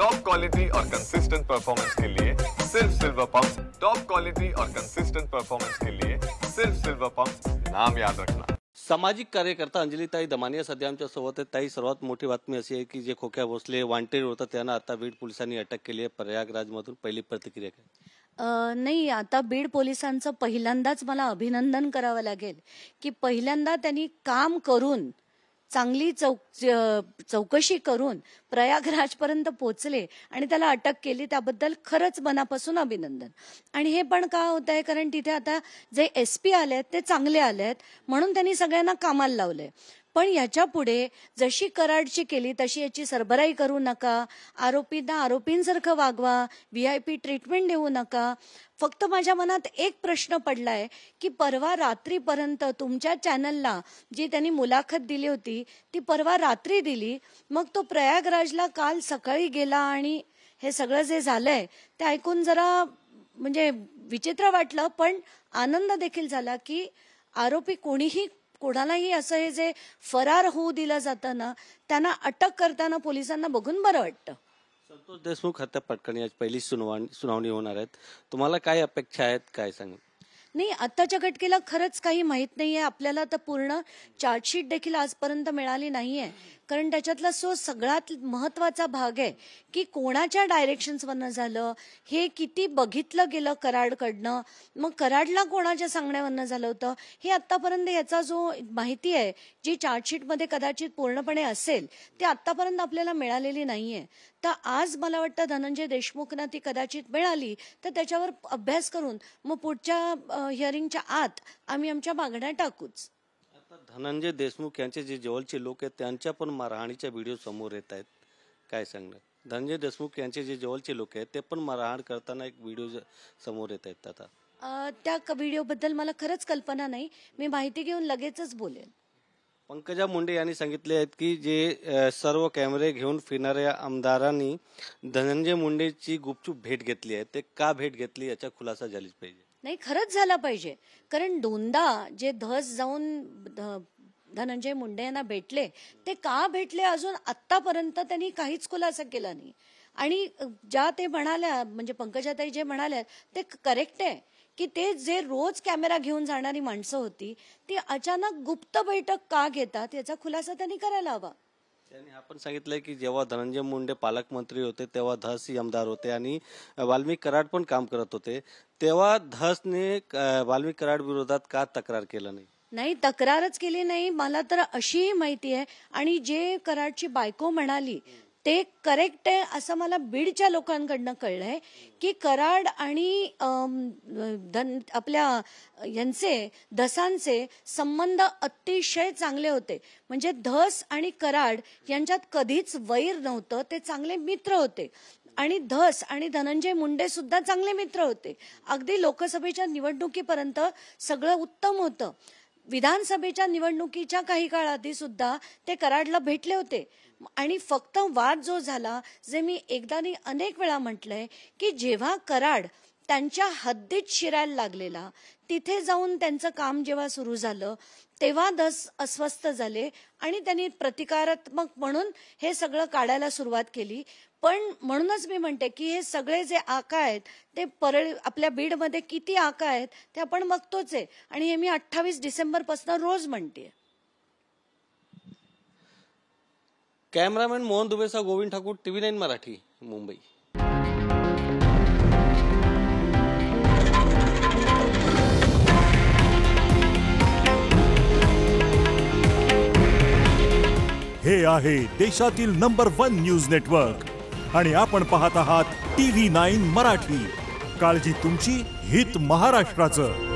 Top quality और consistent performance के लिए सिर्फ सिल्वर पंप्स। टॉप क्वालिटी और कंसिस्टेंट परफॉर्मेंस के लिए सिर्फ सिल्वर पंप्स, नाम याद रखना। सामाजिक कार्यकर्ता अंजलीताई दमानिया सध्या आमच्या सोबत आहेत। ताई, सर्वात मोठी बातमी अशी आहे की जे खोक्या भोसले वॉन्टेड होता त्यांना आता बीड पोलिसांनी अटक केली आहे प्रयागराजमधून। पहिली प्रतिक्रिया काय? नाही, आता बीड पोलिसांचं पहिल्यांदाच मला अभिनंदन करावं लागेल की पहिल्यांदा त्यांनी काम करून चांगली चौकशी करून प्रयागराजपर्यंत पोहोचले आणि त्याला अटक केली, त्याबद्दल खरंच मनापासून अभिनंदन। आणि हे पण का होत आहे, कारण तिथे आता जे SP आलेत ते चांगले आलेत म्हणून त्यांनी सगळ्यांना कामाला लावलंय। पण याच्या पुढे जशी कराडची केली तशी याची सरबराई करू नका, आरोपींना आरोपींसारखं वागवा, VIP ट्रीटमेंट देऊ नका। फक्त माझ्या मनात एक प्रश्न पडलाय की परवा रात्रीपर्यंत तुमच्या चॅनलला जी त्यांनी मुलाखत दिली होती ती परवा रात्री दिली, मग तो प्रयागराजला काल सकाळी गेला आणि हे सगळं जे झालंय ते ऐकून जरा म्हणजे विचित्र वाटलं, पण आनंद देखील झाला की आरोपी कोणालाही असं हे जे फरार होऊ दिलं जातं ना, त्यांना अटक करताना पोलिसांना बघून बरं वाटतं। संतोष देशमुख हत्या प्रकरणी आज पहिली सुनावणी होणार आहे, तुम्हाला काय अपेक्षा आहेत, काय सांगा? नाही, आत्ताच्या घटकेला खरंच काही माहित नाहीये आपल्याला, तर पूर्ण चार्जशीट देखील आजपर्यंत मिळाली नाहीये, कारण त्याच्यातला सगळ्यात महत्वाचा भाग आहे की कोणाच्या डायरेक्शन्सवरनं झालं, हे किती बघितलं गेलं कराडकडनं, मग कराडला कोणाच्या सांगण्यावरनं झालं होतं, हे आतापर्यंत याचा जो माहिती आहे जी चार्जशीटमध्ये कदाचित पूर्णपणे असेल ते आतापर्यंत आपल्याला मिळालेली नाहीये। तर आज मला वाटतं धनंजय देशमुखना ती कदाचित मिळाली तर त्याच्यावर अभ्यास करून मग पुढच्या हिअरिंगच्या आत आम्ही आमच्या मागण्या टाकूच। धनंजय देशमुख यांचे जे जवळचे लोक आहेत त्यांच्या पण मारहाणीच्या व्हिडिओ समोर येत आहेत, काय सांगणार? धनंजय देशमुख यांचे जे जवळचे लोक आहेत ते पण मारहाण करताना एक व्हिडिओ समोर येत आहेत। आता त्या व्हिडिओबद्दल मला खरंच कल्पना नाही, मी माहिती घेऊन लगेचच बोलेन। पंकजा मुंडे यांनी सांगितले आहेत की जे सर्व कॅमेरे घेऊन फिरणाऱ्या आमदारांनी धनंजय मुंडेची गुपचूप भेट घेतली आहे, ते का भेट घेतली याचा खुलासा झालीच पाहिजे। नाही, खरंच झाला पाहिजे, कारण दोनदा जे धस जाऊन धनंजय मुंडे यांना भेटले ते का भेटले अजून आतापर्यंत त्यांनी काहीच खुलासा केला नाही। आणि ज्या ते म्हणाल्या म्हणजे पंकजाताई जे म्हणाल्या ते करेक्ट आहे की ते जे रोज कॅमेरा घेऊन जाणारी माणसं होती ती अचानक गुप्त बैठक का घेतात याचा खुलासा त्यांनी करायला हवा। त्यांनी आपण सांगितलंय की जेव्हा धनंजय मुंडे पालकमंत्री होते तेव्हा धस आमदार होते आणि वाल्मिक कराड पण काम करत होते, तेव्हा धसने वाल्मिक कराड विरोधात का तक्रार केलं नाही? नाही, तक्रारच केली नाही, मला तर अशी माहिती आहे। आणि जे कराडची बायको म्हणाली ते करेक्ट आहे असं मला बीडच्या लोकांकडनं कळलंय की कराड आणि आपल्या यांचे धसांचे संबंध अतिशय चांगले होते, म्हणजे धस आणि कराड यांच्यात कधीच वैर नव्हतं, ते चांगले मित्र होते। आणि धस आणि धनंजय मुंडे सुद्धा चांगले मित्र होते, अगदी लोकसभेच्या निवडणुकीपर्यंत सगळं उत्तम होतं। विधानसभेच्या निवडणुकीच्या काही काळाआधी सुद्धा ते कराडला भेटले होते। आणि फक्त वाद जो झाला, जे मी एकदा नाही अनेक वेळा म्हटलंय की जेव्हा कराड त्यांच्या हद्दीत शिरायला लागलेला, तिथे जाऊन त्यांचं काम जेव्हा सुरू झालं तेव्हा धस अस्वस्थ झाले आणि त्यांनी प्रतिकारात्मक म्हणून हे सगळं काढायला सुरुवात केली। पण म्हणूनच मी म्हणते की हे सगळे जे आका आहेत ते आपल्या बीडमध्ये किती आका आहेत ते आपण बघतोच आहे, आणि हे मी 28 डिसेंबरपासून रोज म्हणते। कॅमेरामॅन मोहन दुबेचा गोविंद ठाकूर, TV9 मराठी, मुंबई। हे आहे देशातील नंबर 1 न्यूज नेटवर्क आणि आपण पाहत आहात TV9 मराठी। काळजी तुमची, हित महाराष्ट्राचं।